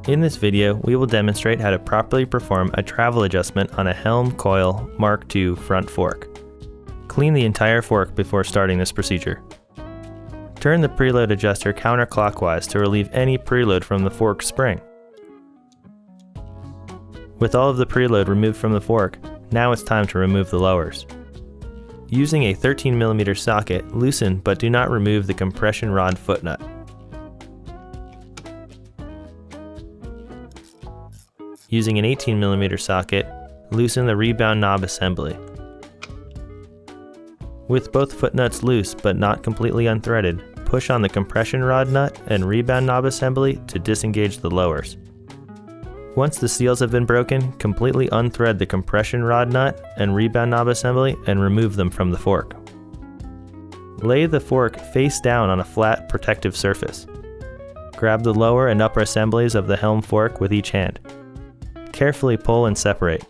In this video, we will demonstrate how to properly perform a travel adjustment on a HELM Coil Mark II front fork. Clean the entire fork before starting this procedure. Turn the preload adjuster counterclockwise to relieve any preload from the fork spring. With all of the preload removed from the fork, now it's time to remove the lowers. Using a 13mm socket, loosen but do not remove the compression rod foot nut. Using an 18mm socket, loosen the rebound knob assembly. With both foot nuts loose but not completely unthreaded, push on the compression rod nut and rebound knob assembly to disengage the lowers. Once the seals have been broken, completely unthread the compression rod nut and rebound knob assembly and remove them from the fork. Lay the fork face down on a flat, protective surface. Grab the lower and upper assemblies of the HELM fork with each hand. Carefully pull and separate.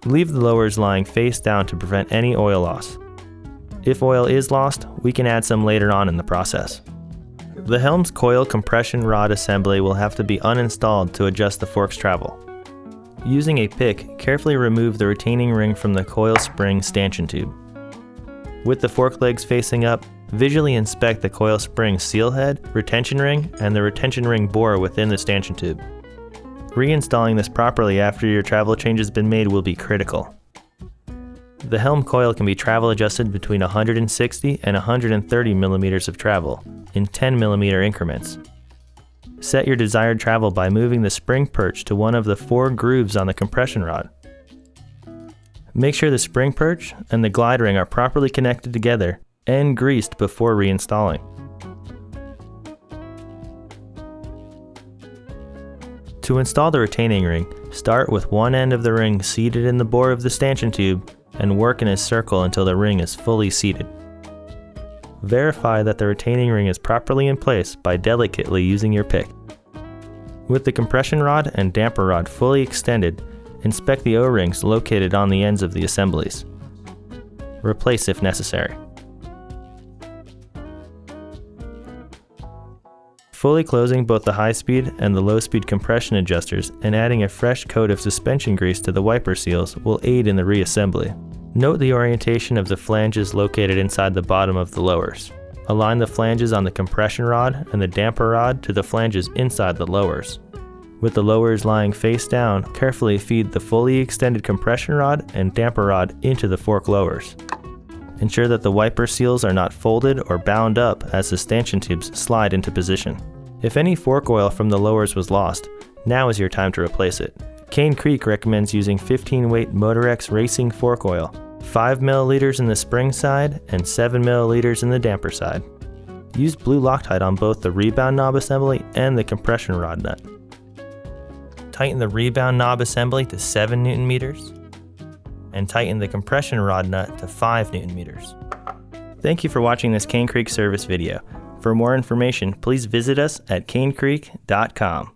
Leave the lowers lying face down to prevent any oil loss. If oil is lost, we can add some later on in the process. The HELM's coil compression rod assembly will have to be uninstalled to adjust the fork's travel. Using a pick, carefully remove the retaining ring from the coil spring stanchion tube. With the fork legs facing up, visually inspect the coil spring seal head, retention ring, and the retention ring bore within the stanchion tube. Reinstalling this properly after your travel change has been made will be critical. The HELM coil can be travel adjusted between 160 and 130 mm of travel in 10mm increments. Set your desired travel by moving the spring perch to one of the 4 grooves on the compression rod. Make sure the spring perch and the glide ring are properly connected together and greased before reinstalling. To install the retaining ring, start with one end of the ring seated in the bore of the stanchion tube and work in a circle until the ring is fully seated. Verify that the retaining ring is properly in place by delicately using your pick. With the compression rod and damper rod fully extended, inspect the O-rings located on the ends of the assemblies. Replace if necessary. Fully closing both the high-speed and the low-speed compression adjusters and adding a fresh coat of suspension grease to the wiper seals will aid in the reassembly. Note the orientation of the flanges located inside the bottom of the lowers. Align the flanges on the compression rod and the damper rod to the flanges inside the lowers. With the lowers lying face down, carefully feed the fully extended compression rod and damper rod into the fork lowers. Ensure that the wiper seals are not folded or bound up as the stanchion tubes slide into position. If any fork oil from the lowers was lost, now is your time to replace it. Cane Creek recommends using 15-weight Motorex Racing fork oil, 5 ml in the spring side and 7 ml in the damper side. Use blue Loctite on both the rebound knob assembly and the compression rod nut. Tighten the rebound knob assembly to 7 Nm and tighten the compression rod nut to 5 Nm. Thank you for watching this Cane Creek service video. For more information, please visit us at canecreek.com.